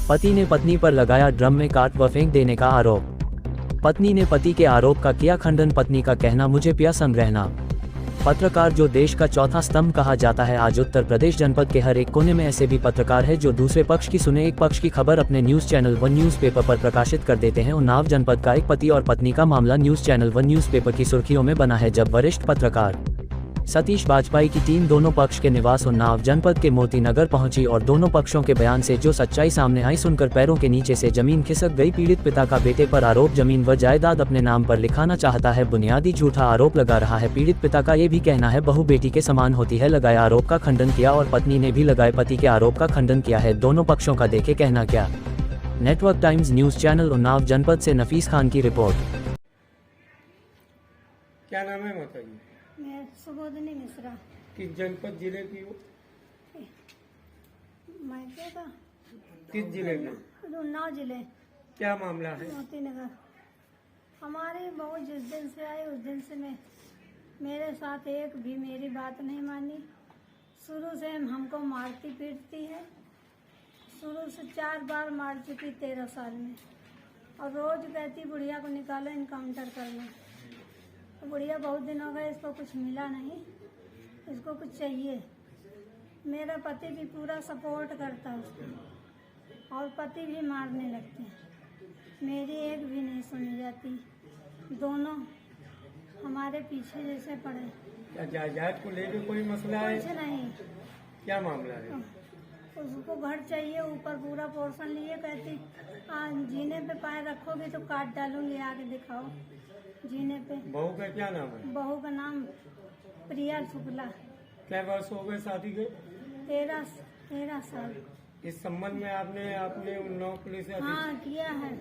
पति ने पत्नी पर लगाया ड्रम में काट व फेंक देने का आरोप। पत्नी ने पति के आरोप का किया खंडन। पत्नी का कहना, मुझे पिया संग रहना। पत्रकार जो देश का चौथा स्तंभ कहा जाता है, आज उत्तर प्रदेश जनपद के हर एक कोने में ऐसे भी पत्रकार है जो दूसरे पक्ष की सुने एक पक्ष की खबर अपने न्यूज चैनल वन न्यूज़पेपर पर प्रकाशित कर देते हैं। उन्नाव जनपद का एक पति और पत्नी का मामला न्यूज चैनल वन न्यूज़पेपर की सुर्खियों में बना है, जब वरिष्ठ पत्रकार सतीश बाजपेयी की टीम दोनों पक्ष के निवास उन्नाव जनपद के मोती नगर पहुंची और दोनों पक्षों के बयान से जो सच्चाई सामने आई सुनकर पैरों के नीचे से जमीन खिसक गई। पीड़ित पिता का बेटे पर आरोप, जमीन व जायदाद अपने नाम पर लिखाना चाहता है, बुनियादी झूठा आरोप लगा रहा है। पीड़ित पिता का ये भी कहना है बहू बेटी के समान होती है। लगाए आरोप का खंडन किया और पत्नी ने भी लगाए पति के आरोप का खंडन किया है। दोनों पक्षों का देखे कहना क्या। Network times news channel Unnao जनपद से नफीस खान की रिपोर्ट। क्या नाम है माता जी? मैं सुबोधनी मिश्रा। किस जनपद जिले की हो? मायके का किस जिले के? उन्नाव जिले। क्या मामला है? मोती नगर। हमारी बहू जिस दिन से आई उस दिन से मेरे साथ एक भी मेरी बात नहीं मानी। शुरू से हमको मारती पीटती है। शुरू से 4 बार मार चुकी 13 साल में, और रोज कहती बुढ़िया को निकालो इनकाउंटर करना। तो बुढ़िया बहुत दिन हो गए, इसको कुछ मिला नहीं, इसको कुछ चाहिए। मेरा पति भी पूरा सपोर्ट करता है उसको, और पति भी मारने लगते हैं। मेरी एक भी नहीं सुनी जाती, दोनों हमारे पीछे जैसे पड़े। क्या जायदाद को लेकर कोई मसला है? कुछ नहीं। क्या मामला है? उसको घर चाहिए, ऊपर पूरा पोर्शन लिए, कहती जीने पे पैर रखोगे तो काट डालूंगी, आगे दिखाओ जीने पे। बहू का क्या नाम है? बहू का नाम प्रिया शुक्ला। क्या वर्ष हो गए शादी के? 13 साल। इस संबंध में आपने अपने उन्नाव पुलिस हाँ किया है।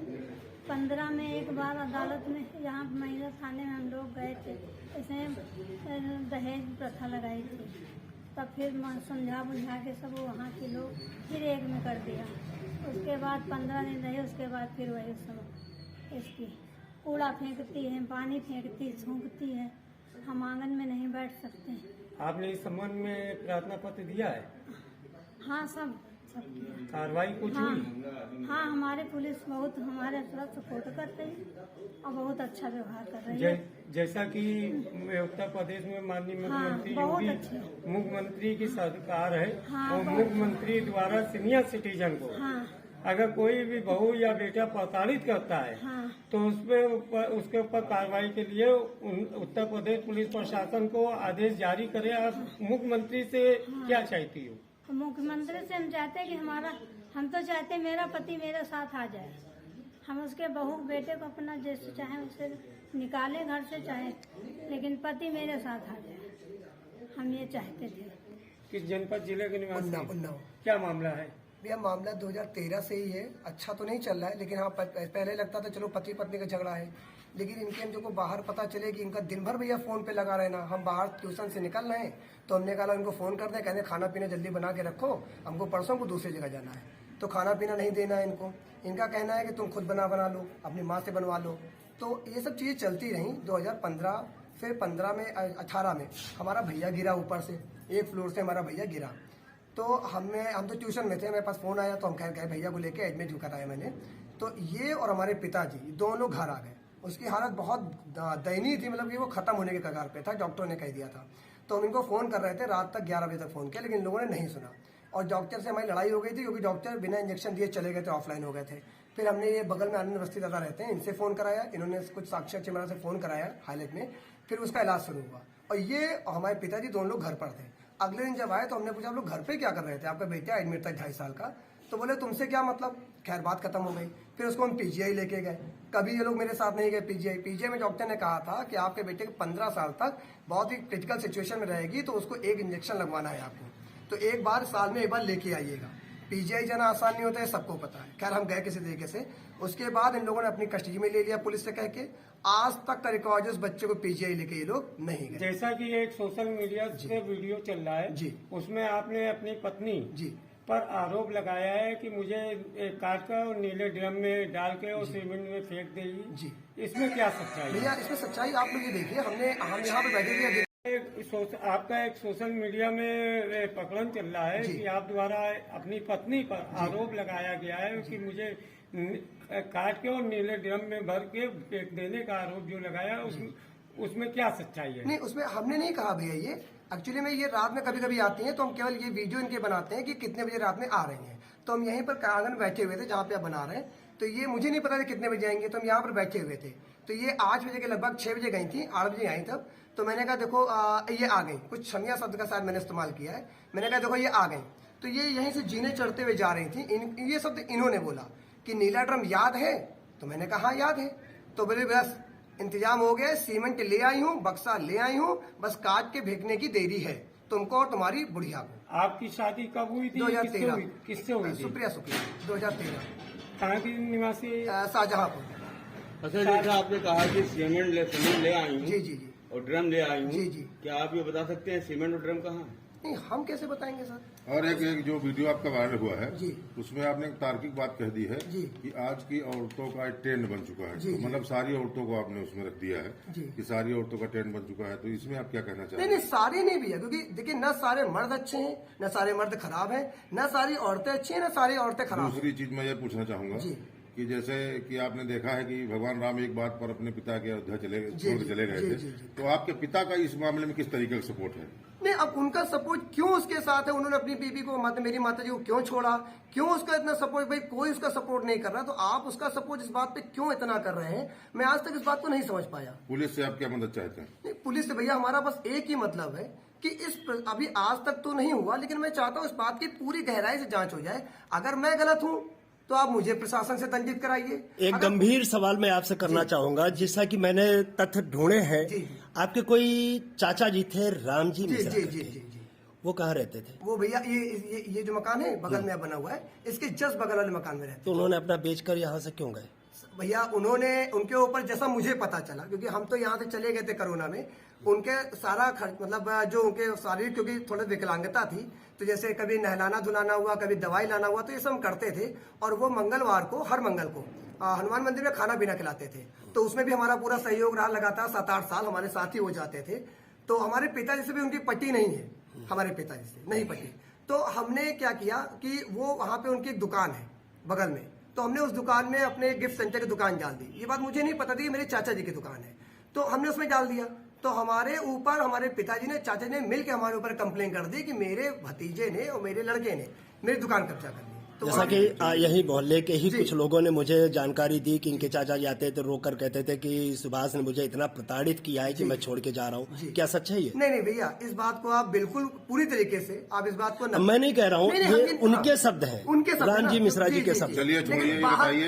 15 में एक बार अदालत में, यहाँ महिला थाने में हम लोग गए थे, इसमें दहेज प्रथा लगाई थी। तब फिर समझा बुझा के सब वहाँ के लोग फिर एक में कर दिया। उसके बाद 15 दिन रहे, उसके बाद फिर वही सब इसकी कूड़ा फेंकती है, पानी फेंकती, सूंघती है। हम आंगन में नहीं बैठ सकते। आपने इस संबंध में प्रार्थना पत्र दिया है? हाँ सब किया। कार्रवाई कुछ हाँ, हुई? हाँ हमारे पुलिस बहुत हमारे तरफ सपोर्ट कर रही है और बहुत अच्छा व्यवहार कर रही है। जैसा कि उत्तर प्रदेश में माननीय मुख्यमंत्री बहुत योगी अच्छे मुख्यमंत्री की सरकार है, हाँ, और मुख्यमंत्री द्वारा सीनियर सिटीजन को अगर कोई भी बहू या बेटा प्रताड़ित करता है तो उसके ऊपर कार्रवाई के लिए उत्तर प्रदेश पुलिस प्रशासन को आदेश जारी करे। आप मुख्यमंत्री से क्या चाहती हो? मुख्यमंत्री से हम चाहते हैं कि हम तो चाहते हैं मेरा पति मेरे साथ आ जाए। हम उसके बहू बेटे को अपना जैसे चाहे उसे निकाले घर से चाहे, लेकिन पति मेरे साथ आ जाए, हम ये चाहते थे। किस जनपद जिले के निवासी? उन्नाव। क्या मामला है? भैया मामला 2013 से ही है। अच्छा तो नहीं चल रहा है, लेकिन हाँ पहले लगता था चलो पति पत्नी का झगड़ा है, लेकिन इनके हम को बाहर पता चले कि इनका दिन भर भैया फोन पे लगा रहना। हम बाहर ट्यूशन से निकल रहे हैं तो हमने कहा इनको फोन कर दे, कहने खाना पीना जल्दी बना के रखो, हमको परसों को दूसरी जगह जाना है, तो खाना पीना नहीं देना है इनको। इनका कहना है कि तुम खुद बना लो, अपनी माँ से बनवा लो। तो ये सब चीजें चलती रही 2015, फिर 15 में 18 में हमारा भैया गिरा ऊपर से, एक फ्लोर से हमारा भैया गिरा। तो हम तो ट्यूशन में थे, मेरे पास फोन आया तो हम कह भैया को लेके एडमिट कराया मैंने। तो ये और हमारे पिताजी दोनों घर आ गए। उसकी हालत बहुत दयनीय थी, मतलब कि वो खत्म होने के कगार पे था, डॉक्टर ने कह दिया था। तो हम इनको फोन कर रहे थे, रात तक 11 बजे तक फोन किया, लेकिन लोगों ने नहीं सुना। और डॉक्टर से हमारी लड़ाई हो गई थी, क्योंकि डॉक्टर बिना इंजेक्शन दिए चले गए थे, ऑफलाइन हो गए थे। फिर हमने ये बगल में आनंद बस्ती दादा रहते हैं, इनसे फोन कराया, इन्होंने कुछ साक्षर चिमरा से फोन कराया हालत में, फिर उसका इलाज शुरू हुआ। और ये हमारे पिताजी दोनों लोग घर पर थे। अगले दिन जब आए तो हमने पूछा आप लोग घर पे क्या कर रहे थे? आपका बेटा एडमिट था 2.5 साल का। तो बोले तुमसे क्या मतलब। खैर बात खत्म हो गई। फिर उसको हम पीजीआई लेके गए। कभी ये लोग मेरे साथ नहीं गए पीजीआई में डॉक्टर ने कहा था कि आपके बेटे के 15 साल तक बहुत ही क्रिटिकल सिचुएशन में रहेगी, तो उसको एक इंजेक्शन लगवाना है आपको, तो एक बार साल में एक बार लेके आइएगा। पीजीआई जाना आसान नहीं होता है, सबको पता है। खैर हम गए किसी तरीके से। उसके बाद इन लोगों ने अपनी कस्टडी में ले लिया पुलिस से कह के। आज तक का रिकॉर्ड उस बच्चे को पीजीआई लेके ये लोग नहीं गए। जैसा कि एक सोशल मीडिया से वीडियो चल रहा है जी, उसमें आपने अपनी पत्नी जी पर आरोप लगाया है कि मुझे काट कर और नीले ड्रम में डाल के और सीमेंट में फेंक देगी। जी, इसमें क्या सच्चाई है? भैया इसमें सच्चाई आप लोग ये देखिए, हम यहाँ पे बैठे हुए आपका एक सोशल मीडिया में प्रकरण चल रहा है कि आप द्वारा अपनी पत्नी पर आरोप लगाया गया है कि मुझे काट के और नीले ड्रम में भर के फेंक देने का आरोप जो लगाया उसमें क्या सच्चाई है? नहीं, उसमें हमने नहीं कहा भैया। ये एक्चुअली में ये रात में कभी कभी आती हैं तो हम केवल ये वीडियो इनके बनाते हैं कि कितने बजे रात में आ रही हैं। तो हम यहीं पर आंगन में बैठे हुए थे जहाँ पे आप बना रहे हैं, तो ये मुझे नहीं पता था कितने बजे आएंगे, तो हम यहाँ पर बैठे हुए थे। तो ये 8 बजे के लगभग 6 बजे गई थी, 8 बजे आई तब। तो मैंने कहा देखो ये आ गई, कुछ क्षमिया शब्द का शायद मैंने इस्तेमाल किया है। मैंने कहा देखो ये आ गई, तो ये यहीं से जीने चढ़ते हुए जा रही थी। ये शब्द इन्होंने बोला कि नीला ड्रम याद है, तो मैंने कहा हाँ याद है। तो बोले बस इंतजाम हो गया, सीमेंट ले आई हूँ, बक्सा ले आई हूँ, बस काट के फेंकने की देरी है तुमको और तुम्हारी बुढ़िया को। आपकी शादी कब हुई थी? 2013। किससे हुई थी? सुप्रिया 2013। कहाँ की निवासी? शाहजहांपुर। अच्छा, जैसा आपने कहा कि सीमेंट ले आई हूँ जी जी जी और ड्रम ले आई हूँ, जी जी। क्या आप ये बता सकते हैं सीमेंट और ड्रम कहाँ है? नहीं, हम कैसे बताएंगे सर। और एक जो वीडियो आपका वायरल हुआ है जी। उसमें आपने एक तार्किक बात कह दी है जी। कि आज की औरतों का एक ट्रेंड बन चुका है। जी, तो जी। मतलब सारी औरतों को आपने उसमें रख दिया है जी। कि सारी औरतों का ट्रेंड बन चुका है। तो इसमें आप क्या कहना चाहते नहीं हैं? नहीं, सारे नहीं भैया, क्योंकि देखिए न सारे मर्द अच्छे हैं, न सारे मर्द खराब हैं, न सारी औरतें अच्छी हैं, न सारी औरतें खराब हैं। दूसरी चीज मैं ये पूछना चाहूंगा जी। कि जैसे कि आपने देखा है कि भगवान राम एक बात पर अपने पिता के अयोध्या छोड़ चले गए जी, थे, जी, जी। तो आपके पिता का इस मामले में किस तरीके का सपोर्ट है? नहीं, अब उनका सपोर्ट क्यों उसके साथ है, उन्होंने अपनी बीबी को मेरी माता जी को क्यों छोड़ा, क्यों उसका इतना सपोर्ट? भाई कोई उसका सपोर्ट नहीं कर रहा, तो आप उसका सपोर्ट इस बात पे क्यों इतना कर रहे हैं? मैं आज तक इस बात को नहीं समझ पाया। पुलिस से आप क्या मदद चाहते हैं? नहीं, पुलिस से भैया हमारा बस एक ही मतलब है कि अभी आज तक तो नहीं हुआ, लेकिन मैं चाहता हूँ इस बात की पूरी गहराई से जांच हो जाए। अगर मैं गलत हूँ तो आप मुझे प्रशासन से दंडित कराइए। एक गंभीर सवाल मैं आपसे करना चाहूंगा, जैसा कि मैंने तथ्य ढूंढे हैं। आपके कोई चाचा जी थे राम जी मिश्रा जी करके। जी जी जी। वो कहाँ रहते थे? वो भैया ये जो मकान है बगल में बना हुआ है, इसके जस्ट बगल वाले मकान में रहते तो उन्होंने अपना बेचकर यहाँ से क्यों गए? भैया। उन्होंने उनके ऊपर जैसा मुझे पता चला, क्योंकि हम तो यहाँ से चले गए थे कोरोना में, उनके सारा खर्च मतलब जो उनके शारीरिक, क्योंकि थोड़ी विकलांगता थी, तो जैसे कभी नहलाना धुलाना हुआ, कभी दवाई लाना हुआ, तो ये सब हम करते थे। और वो मंगलवार को, हर मंगल को हनुमान मंदिर में खाना पीना खिलाते थे। तो उसमें भी हमारा पूरा सहयोग रहा, लगातार 7-8 साल हमारे साथ ही हो जाते थे। तो हमारे पिताजी से भी उनकी पट्टी नहीं है, हमारे पिताजी से नहीं पट्टी। तो हमने क्या किया कि वो वहाँ पे उनकी एक दुकान है बगल में, तो हमने उस दुकान में अपने गिफ्ट सेंटर की दुकान डाल दी। ये बात मुझे नहीं पता थी, मेरे चाचा जी की दुकान है, तो हमने उसमें डाल दिया। तो हमारे ऊपर हमारे पिताजी ने, चाचा ने मिलकर हमारे ऊपर कंप्लेन कर दी कि मेरे भतीजे ने और मेरे लड़के ने मेरी दुकान कब्जा कर ली। तो जैसा कि यही मोहल्ले के ही कुछ लोगों ने मुझे जानकारी दी कि इनके चाचा जी आते थे, रोक कर कहते थे कि सुभाष ने मुझे इतना प्रताड़ित किया है कि मैं छोड़ के जा रहा हूँ। क्या सच है ये? नहीं भैया, इस बात को आप बिल्कुल पूरी तरीके से आप इस बात को मैं नहीं कह रहा हूँ, ये उनके शब्द हैं, उनके शब्द, राम जी मिश्रा जी के शब्द। चलिए छोड़िए,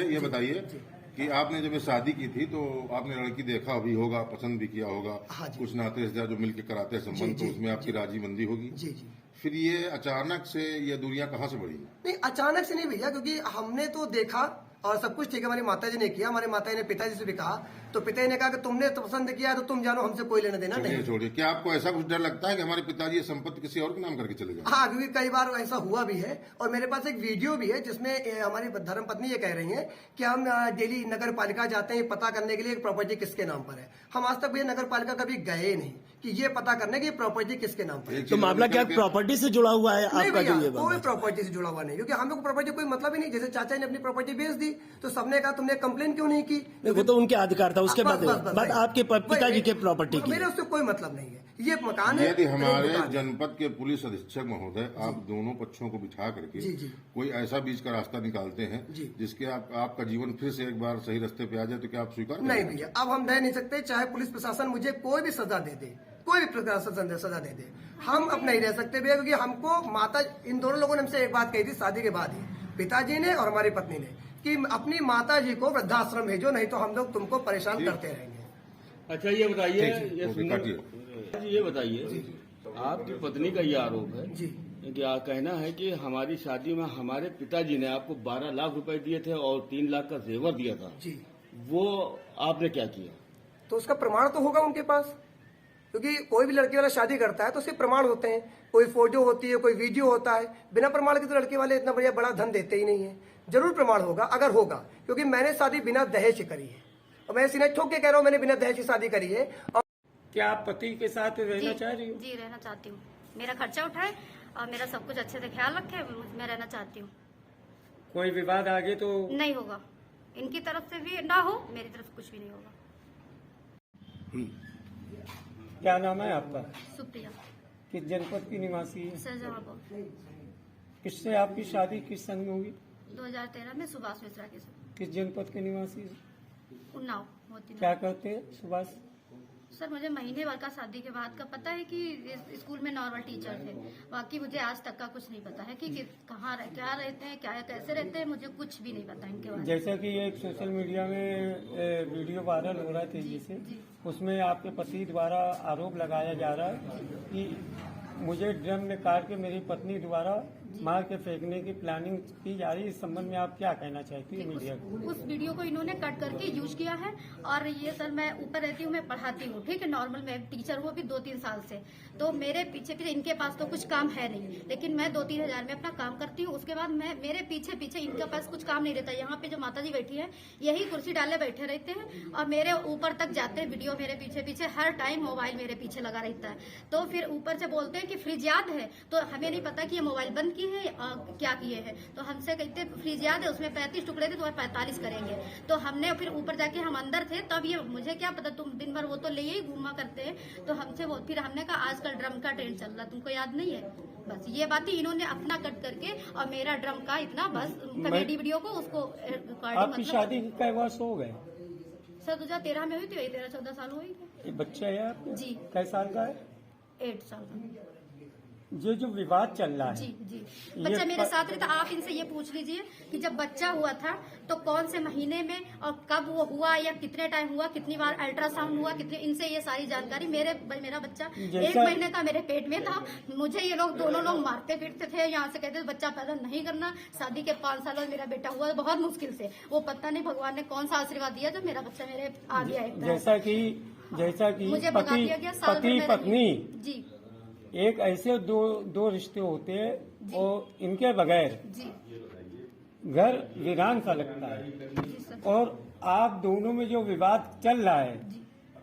ये बताइए कि आपने जब ये शादी की थी तो आपने लड़की देखा भी होगा, पसंद भी किया होगा, कुछ नाते रिश्तेदार जो मिलकर कराते हैं संबंध, तो उसमें आपकी राजी मंदी होगी। जी जी। फिर ये अचानक से ये दूरियां कहाँ से बढ़ी? नहीं, अचानक से नहीं भैया, क्योंकि हमने तो देखा और सब कुछ ठीक है, हमारी माताजी ने किया, हमारे माताजी ने पिताजी से भी कहा, तो पिताजी ने कहा कि तुमने तो पसंद किया है तो तुम जानो, हमसे कोई लेना देना नहीं। छोड़िए, क्या आपको ऐसा कुछ डर लगता है कि हमारे पिताजी ये संपत्ति किसी और के नाम करके चले गए? हाँ, क्योंकि कई बार ऐसा हुआ भी है, और मेरे पास एक वीडियो भी है जिसमें हमारी धर्म पत्नी ये कह रही है कि हम डेली नगर पालिका जाते हैं पता करने के लिए प्रॉपर्टी किसके नाम पर है। हम आज तक भैया नगर पालिका कभी गए नहीं कि ये पता करने की प्रॉपर्टी किसके नाम पर है। तो मामला क्या प्रॉपर्टी से जुड़ा हुआ है आपका? जो ये कोई प्रॉपर्टी से जुड़ा हुआ नहीं, क्योंकि हमें प्रॉपर्टी कोई मतलब ही नहीं। जैसे चाचा ने अपनी प्रॉपर्टी बेच दी तो सबने कहा तुमने कंप्लेन क्यों नहीं की? वो तो उनके अधिकार था, उसके बाद आपके पिताजी के प्रॉपर्टी की। मेरे उससे कोई मतलब नहीं है, ये मकान है। यदि हमारे जनपद के पुलिस अधीक्षक महोदय आप दोनों पक्षों को बिठा करके कोई ऐसा बीच का रास्ता निकालते हैं जिसके आपका जीवन फिर से एक बार सही रास्ते पे आ जाए, तो क्या आप स्वीकार नहीं भैया, अब हम रह नहीं सकते, चाहे पुलिस प्रशासन मुझे कोई भी सजा दे दे, कोई भी प्रकार से सजा दे दे, हम अब नहीं रह सकते भैया। क्योंकि हमको माता, इन दोनों लोगों ने हमसे एक बात कही थी शादी के बाद ही, पिताजी ने और हमारी पत्नी ने, कि अपनी माता जी को वृद्धाश्रम भेजो, नहीं तो हम लोग तुमको परेशान करते रहेंगे। अच्छा, ये बताइए, ये बताइए, आपकी पत्नी का ये आरोप है जी कि कहना है कि हमारी शादी में हमारे पिताजी ने आपको 12 लाख रुपए दिए थे और 3 लाख का जेवर दिया था जी। वो आपने क्या किया? तो उसका प्रमाण तो होगा उनके पास, क्योंकि कोई भी लड़की वाला शादी करता है तो उसके प्रमाण होते हैं, कोई फोटो होती है, कोई वीडियो होता है। बिना प्रमाण के तो लड़के वाले इतना बड़ा धन देते ही नहीं है। जरूर प्रमाण होगा, अगर होगा, क्योंकि मैंने शादी बिना दहेज की करी है, और मैं सीने ठोक के कह रहा हूँ, मैंने बिना दहेज की शादी करी है। क्या आप पति के साथ रहना चाह रही हो? जी रहना चाहती हूँ। मेरा खर्चा उठाए और मेरा सब कुछ अच्छे से ख्याल रखे, मैं रहना चाहती हूँ। कोई विवाद आगे तो नहीं होगा, इनकी तरफ से भी ना हो, मेरी तरफ से कुछ भी नहीं होगा। क्या नाम है आपका? सुप्रिया। किस जनपद की निवासी है? शाहजहांपुर। किससे आपकी शादी किस सन में हुई? 2013 में सुभाष मिश्रा के साथ। किस जनपद के निवासी है? उन्नाव होती क्या करते हैं सुभाष? सर मुझे महीने भर का शादी के बाद का पता है कि इस स्कूल में नॉर्मल टीचर थे, बाकी मुझे आज तक का कुछ नहीं पता है कि कहाँ क्या रहते हैं, क्या कैसे रहते हैं, मुझे कुछ भी नहीं पता इनके बारे में। जैसा कि एक सोशल मीडिया में वीडियो वायरल हो रहा है तेजी से, उसमें आपके पति द्वारा आरोप लगाया जा रहा है कि मुझे ड्रम में काट के मेरी पत्नी द्वारा मार के फेंकने की प्लानिंग की जा रही है। इस संबंध में आप क्या कहना चाहती है मीडिया को? उस वीडियो को इन्होंने कट करके यूज किया है। और ये सर मैं ऊपर रहती हूँ, मैं पढ़ाती हूँ, ठीक है, नॉर्मल मैं टीचर हूँ अभी 2-3 साल से। तो मेरे पीछे इनके पास तो कुछ काम है नहीं, लेकिन मैं 2-3 हजार में अपना काम करती हूँ। उसके बाद मैं मेरे पीछे इनके पास कुछ काम नहीं रहता। यहाँ पे जो माता जी बैठी है यही कुर्सी डाले बैठे रहते हैं और मेरे ऊपर तक जाते हैं वीडियो, मेरे पीछे हर टाइम मोबाइल मेरे पीछे लगा रहता है। तो फिर ऊपर से बोलते हैं कि फ्रिज याद है, तो हमें नहीं पता कि ये मोबाइल बंद की है क्या किए हैं। तो हमसे कहते फ्रिज याद है, उसमें 35 टुकड़े थे, तो 45 करेंगे। तो हमने फिर ऊपर जाके हम अंदर थे, तब ये मुझे क्या पता, तुम दिन भर वो तो ले ही घूमा करते हैं। तो हमसे वो फिर हमने कहा आजकल ड्रम का ट्रेंड चल रहा, तुमको याद नहीं है? बस ये बात ही इन्होंने अपना कट करके और मेरा ड्रम का इतना बस कॉमेडी वीडियो को उसको आपकी शादी कई वर्ष हो गए? सर 2013 में हुई थी, 13-14 साल हुई थी। बच्चा है आपके? जी। कै साल का है? 8 साल का। ये जो विवाद चल रहा है, जी बच्चा मेरे साथ रहता। आप इनसे ये पूछ लीजिए कि जब बच्चा हुआ था तो कौन से महीने में और कब वो हुआ या कितने टाइम हुआ, कितनी बार अल्ट्रासाउंड हुआ, कितने, इनसे ये सारी जानकारी। मेरा बच्चा 1 महीने का मेरे पेट में था। मुझे ये लोग दोनों लोग मारते पीटते थे, यहाँ से कहते थे बच्चा पैदा नहीं करना। शादी के 5 साल बाद मेरा बेटा हुआ, बहुत मुश्किल से। वो पता नहीं भगवान ने कौन सा आशीर्वाद दिया जब मेरा बच्चा मेरे आ गया। जैसा कि मुझे भगा दिया गया साल भर में पत्नी जी। एक ऐसे दो रिश्ते होते हैं और इनके बगैर घर वीरान सा लगता है। और आप दोनों में जो विवाद चल रहा है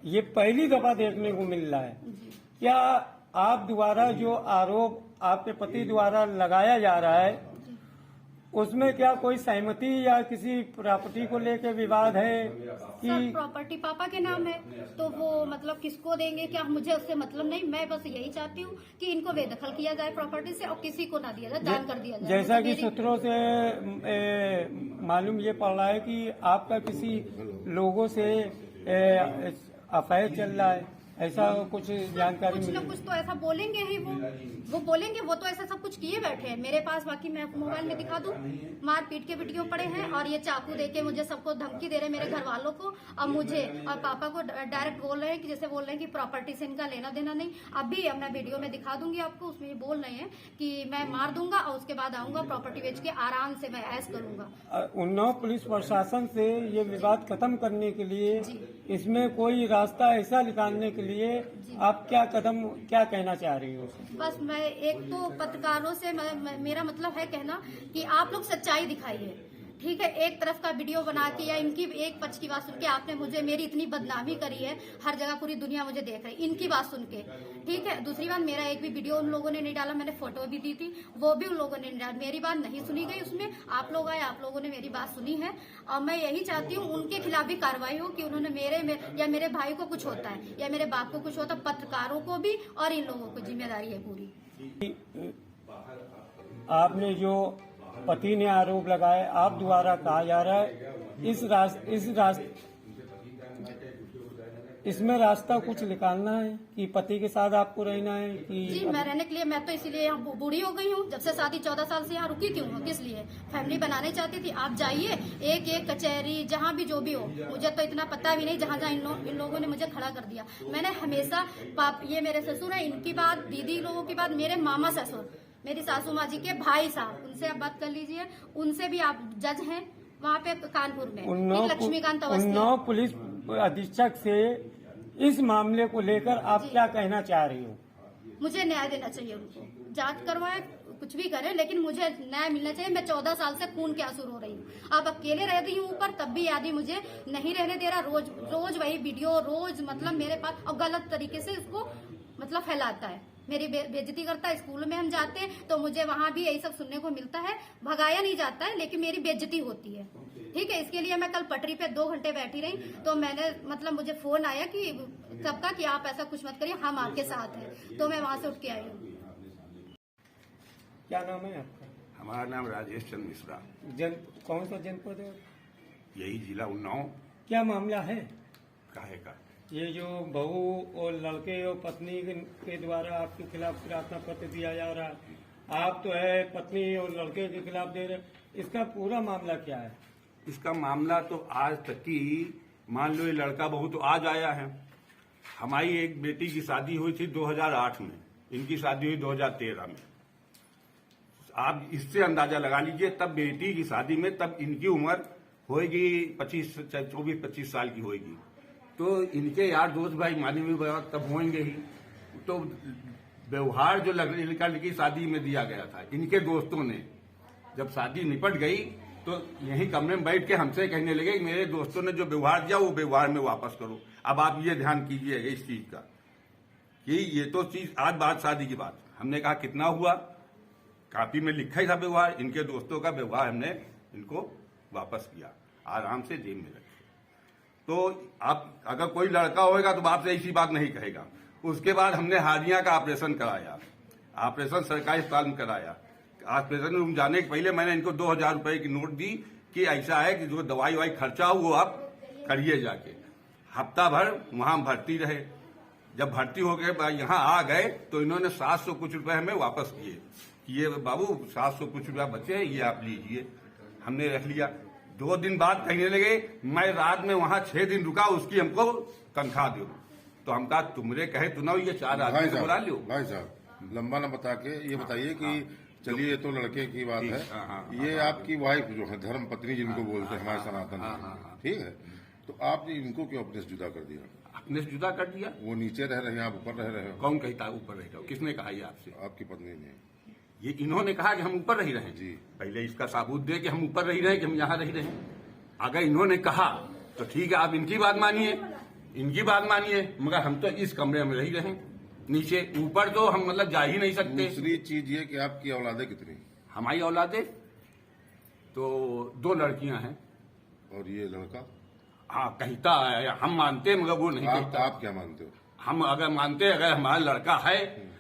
ये पहली दफा देखने को मिल रहा है। क्या आप द्वारा जो आरोप आपके पति द्वारा लगाया जा रहा है उसमें क्या कोई सहमति या किसी प्रॉपर्टी को लेकर विवाद है कि? सर प्रॉपर्टी पापा के नाम है, तो वो मतलब किसको देंगे क्या, मुझे उससे मतलब नहीं। मैं बस यही चाहती हूँ कि इनको बेदखल किया जाए प्रॉपर्टी से और किसी को ना दिया जाए, दान कर दिया जाए। जैसा कि सूत्रों से मालूम ये पड़ रहा है कि आपका किसी लोगों से अफेयर चल रहा है, ऐसा कुछ जानकारी कुछ मिली? ना कुछ तो ऐसा बोलेंगे ही, वो बोलेंगे, वो तो ऐसा सब कुछ किए बैठे हैं मेरे पास। बाकी मैं मोबाइल में दिखा दूं, मारपीट के वीडियो पड़े हैं और ये चाकू देके मुझे सबको धमकी दे रहे हैं, मेरे घर वालों को और मुझे और पापा को डायरेक्ट बोल रहे हैं कि जैसे बोल रहे हैं कि प्रॉपर्टी से इनका लेना देना नहीं। अभी मैं वीडियो में दिखा दूंगी आपको, उसमें ये बोल रहे हैं कि मैं मार दूंगा और उसके बाद आऊंगा प्रॉपर्टी बेच के आराम से मैं ऐश करूंगा। उन्नाव पुलिस प्रशासन से ये विवाद खत्म करने के लिए इसमें कोई रास्ता ऐसा निकालने के लिए आप क्या कहना चाह रही हो? बस मैं एक तो पत्रकारों से मेरा मतलब है कहना कि आप लोग सच्चाई दिखाइए, ठीक है। एक तरफ का वीडियो बना के या इनकी एक पक्ष की बात सुन के आपने मुझे मेरी इतनी बदनामी करी है, हर जगह पूरी दुनिया मुझे देख रही है इनकी बात सुन के, ठीक है। दूसरी बात, मेरा एक भी वीडियो उन लोगों ने नहीं डाला, मैंने फोटो भी दी थी, वो भी उन लोगों ने नहीं डाला। मेरी बात नहीं सुनी गई उसमें, आप लोग आए, आप लोगों ने मेरी बात सुनी है और मैं यही चाहती हूँ उनके खिलाफ भी कार्रवाई हो कि उन्होंने मेरे में या मेरे भाई को कुछ होता है या मेरे बाप को कुछ होता है, पत्रकारों को भी और इन लोगों को जिम्मेदारी है पूरी। आपने जो पति ने आरोप लगाए, आप द्वारा कहा जा रहा है इसमें रास्ता कुछ निकालना है कि पति के साथ आपको रहना है कि? जी मैं रहने के लिए, मैं तो इसीलिए यहाँ बूढ़ी हो गई हूँ, जब से शादी 14 साल से यहाँ रुकी क्यों हूँ, किस लिए? फैमिली बनानी चाहती थी। आप जाइए एक कचहरी जहाँ भी जो भी हो, मुझे तो इतना पता भी नहीं, जहाँ जहाँ इन लोगों ने मुझे खड़ा कर दिया। मैंने हमेशा ये मेरे ससुर है, इनकी बात, दीदी लोगों की बात, मेरे मामा ससुर, मेरी सासू माँ जी के भाई साहब, उनसे आप बात कर लीजिए, उनसे भी आप जज हैं वहाँ पे कानपुर में, लक्ष्मीकांत अवस्थी। उन्नाव पुलिस अधीक्षक से इस मामले को लेकर आप क्या कहना चाह रही हो? मुझे न्याय देना चाहिए, उनको जांच करवाए, कुछ भी करें, लेकिन मुझे न्याय मिलना चाहिए। मैं 14 साल से खून के आंसू रो रही हूँ। अब अकेले रह रही हूँ ऊपर, तब भी आदमी मुझे नहीं रहने दे रहा। रोज रोज वही वीडियो, रोज मतलब मेरे पास, और गलत तरीके से इसको मतलब फैलाता है, मेरी बेइज्जती करता है। स्कूल में हम जाते हैं तो मुझे वहां भी यही सब सुनने को मिलता है। भगाया नहीं जाता है, लेकिन मेरी बेइज्जती होती है। ठीक है, इसके लिए मैं कल पटरी पे 2 घंटे बैठी रही, तो मैंने मतलब मुझे फोन आया कि सबका कि आप ऐसा कुछ मत करिए, हम आपके साथ हैं। तो मैं वहां से उठ के आई हूँ। क्या नाम है आपका? हमारा नाम राजेश चंद्र मिश्रा, कौन सा जनपद है? यही जिला उन्नाव। क्या मामला है? काहे का? ये जो बहू और लड़के और पत्नी के द्वारा आपके खिलाफ प्रार्थना पत्र दिया जा रहा है, आप तो है पत्नी और लड़के के खिलाफ दे रहे, इसका पूरा मामला क्या है? इसका मामला तो आज तक की, मान लो ये लड़का बहू तो आज आया है। हमारी एक बेटी की शादी हुई थी 2008 में, इनकी शादी हुई 2013 में। आप इससे अंदाजा लगा लीजिए, तब बेटी की शादी में तब इनकी उम्र होगी 24-25 साल की होगी। तो इनके यार दोस्त भाई मानी हुई बात तब होंगे ही। तो व्यवहार जो लड़का लड़की शादी में दिया गया था, इनके दोस्तों ने जब शादी निपट गई तो यही कमरे में बैठ के हमसे कहने लगे कि मेरे दोस्तों ने जो व्यवहार दिया वो व्यवहार में वापस करो। अब आप ये ध्यान कीजिएगा इस चीज का कि ये तो चीज आज बात शादी की बात। हमने कहा कितना हुआ, कॉपी में लिखा ही था व्यवहार, इनके दोस्तों का व्यवहार हमने इनको वापस किया, आराम से जेब में रखे। तो आप अगर कोई लड़का होगा तो आपसे ऐसी बात नहीं कहेगा। उसके बाद हमने हार्निया का ऑपरेशन कराया, ऑपरेशन सरकारी अस्पताल में कराया। ऑपरेशन रूम जाने के पहले मैंने इनको 2000 रुपए की नोट दी कि ऐसा है कि जो दवाई वाई खर्चा हो वो आप करिए जाके। हफ्ता भर वहां भर्ती रहे। जब भर्ती होकर यहाँ आ गए तो इन्होंने 700 कुछ रुपए हमें वापस किए। ये बाबू 700 कुछ रुपया बचे, ये आप लीजिए। हमने रख लिया। 2 दिन बाद कहने लगे मैं रात में वहां 6 दिन रुका, उसकी हमको तनख्वाह दो। तो हम कहा तुमरे कहे तो ना, ये 4 आदमी से बुला लो। भाई साहब लंबा न बता के ये बताइए कि चलिए ये तो लड़के की बात है, ये आपकी वाइफ जो है, धर्म पत्नी जिनको बोलते हैं हमारे सनातन में, ठीक है, तो आपने इनको क्यों अपने से जुदा कर दिया? अपने से जुदा कर दिया? वो नीचे रह रहे हैं, आप ऊपर रह रहे हो। कौन कहता ऊपर रह रहे हो? किसने कहा ये आपसे? आपकी पत्नी ने। ये इन्होंने कहा कि हम ऊपर रह रहे हैं जी। पहले इसका सबूत दे कि हम ऊपर रह रहे हैं कि हम यहाँ रह रहे हैं। अगर इन्होंने कहा तो ठीक है, आप इनकी बात मानिए, इनकी बात मानिए, मगर हम तो इस कमरे में रह रहे हैं, नीचे ऊपर तो हम मतलब जा ही नहीं सकते। दूसरी चीज ये कि आपकी औलादें कितनी? हमारी औलादें तो 2 लड़कियां हैं। और ये लड़का? हाँ कहता है, हम मानते हैं मगर वो नहीं कहता। आप क्या मानते हो? हम अगर मानते, अगर हमारा लड़का है,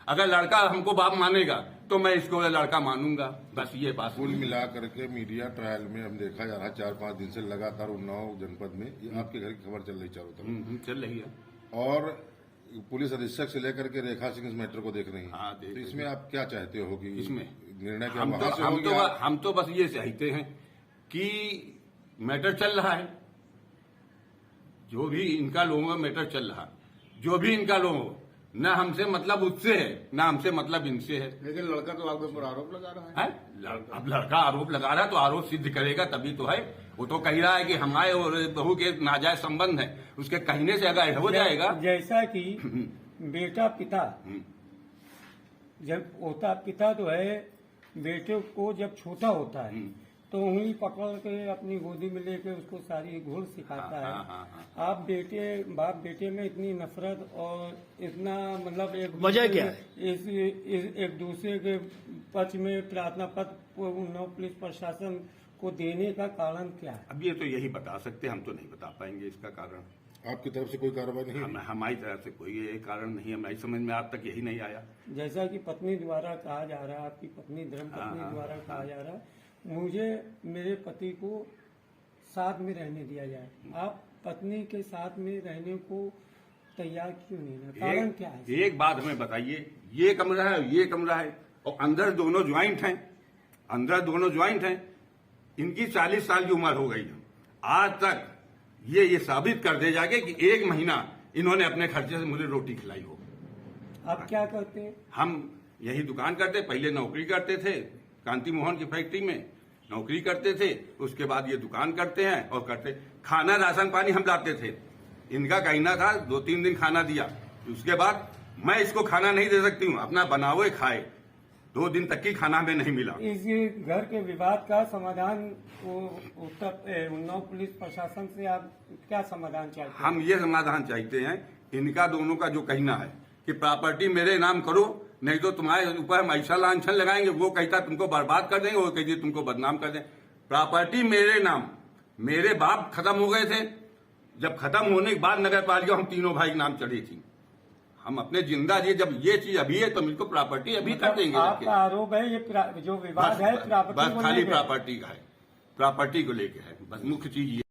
अगर लड़का हमको बाप मानेगा तो मैं इसको लड़का मानूंगा, बस ये बात। कुल मिला करके मीडिया ट्रायल में हम देखा जा रहा है 4-5 दिन से लगातार उन्नाव जनपद में ये आपके घर की खबर चल रही चारों तरफ। चल रही है। और पुलिस अधीक्षक से लेकर के रेखा सिंह इस मैटर को देख रही हैं। हाँ, तो इसमें आप क्या चाहते हो कि इसमें निर्णय क्या? हम तो बस ये चाहते हैं कि मैटर चल रहा है, जो भी इनका लोगों का मैटर चल रहा, जो भी इनका लोगों, न हमसे मतलब उससे है, न हमसे मतलब इनसे है। लेकिन लड़का तो आपके ऊपर आरोप लगा रहा है। अब लड़का आरोप लगा रहा है तो आरोप सिद्ध करेगा तभी तो है। वो तो कह रहा है कि हमारे और बहू के नाजायज संबंध है, उसके कहने से अगर हो जाएगा। जैसा कि बेटा पिता जब होता, पिता तो है, बेटे को जब छोटा होता है तो उंगली पकड़ के अपनी गोदी में लेके उसको सारी घुल सिखाता है। आप बाप बेटे में इतनी नफरत और इतना मतलब एक वजह क्या है? एक दूसरे के पक्ष में प्रार्थना पत्र उन्नाव पुलिस प्रशासन को देने का कारण क्या है? अब ये तो यही बता सकते, हम तो नहीं बता पाएंगे इसका कारण। आपकी तरफ से कोई कार्रवाई नहीं? हमारी तरफ से कोई ये कारण नहीं, हमारी समझ में आज तक यही नहीं आया। जैसा कि पत्नी द्वारा कहा जा रहा है, आपकी पत्नी धर्म पत्नी द्वारा कहा जा रहा है, मुझे मेरे पति को साथ में रहने दिया जाए। आप पत्नी के साथ में रहने को तैयार क्यों नहीं है? कारण क्या है? एक बात हमें बताइए, ये कमरा है, ये कमरा है, और अंदर दोनों ज्वाइंट हैं, अंदर दोनों ज्वाइंट हैं। इनकी 40 साल की उम्र हो गई है, आज तक ये साबित कर दे जाके कि 1 महीना इन्होंने अपने खर्चे से मुझे रोटी खिलाई हो। आप क्या करते हैं? हम यही दुकान करते, पहले नौकरी करते थे कांति मोहन की फैक्ट्री में, नौकरी करते थे, उसके बाद ये दुकान करते हैं और करते खाना राशन पानी हम लाते थे। इनका कहना था 2-3 दिन खाना दिया, उसके बाद मैं इसको खाना नहीं दे सकती हूँ, अपना बनाओ खाए। 2 दिन तक की खाना हमें नहीं मिला। इस घर के विवाद का समाधान उन्नाव पुलिस प्रशासन से आप क्या समाधान चाहते हैं? हम ये समाधान चाहते हैं, इनका दोनों का जो कहना है कि प्रॉपर्टी मेरे नाम करो, नहीं तो तुम्हारे ऊपर हम ऐसा लांछन लगाएंगे, वो कहता तुमको बर्बाद कर देंगे, वो कहती तुमको बदनाम कर देंगे। प्रॉपर्टी मेरे नाम, मेरे बाप खत्म हो गए थे, जब खत्म होने के बाद नगर पालिका हम तीनों भाई के नाम चढ़ी थी। हम अपने जिंदा जी, जब ये चीज अभी है तो इनको प्रॉपर्टी अभी कर देंगे। आपका आरोप है ये जो विवाद है बस खाली प्रॉपर्टी का है, प्रॉपर्टी को लेके है, बस मुख्य चीज ये।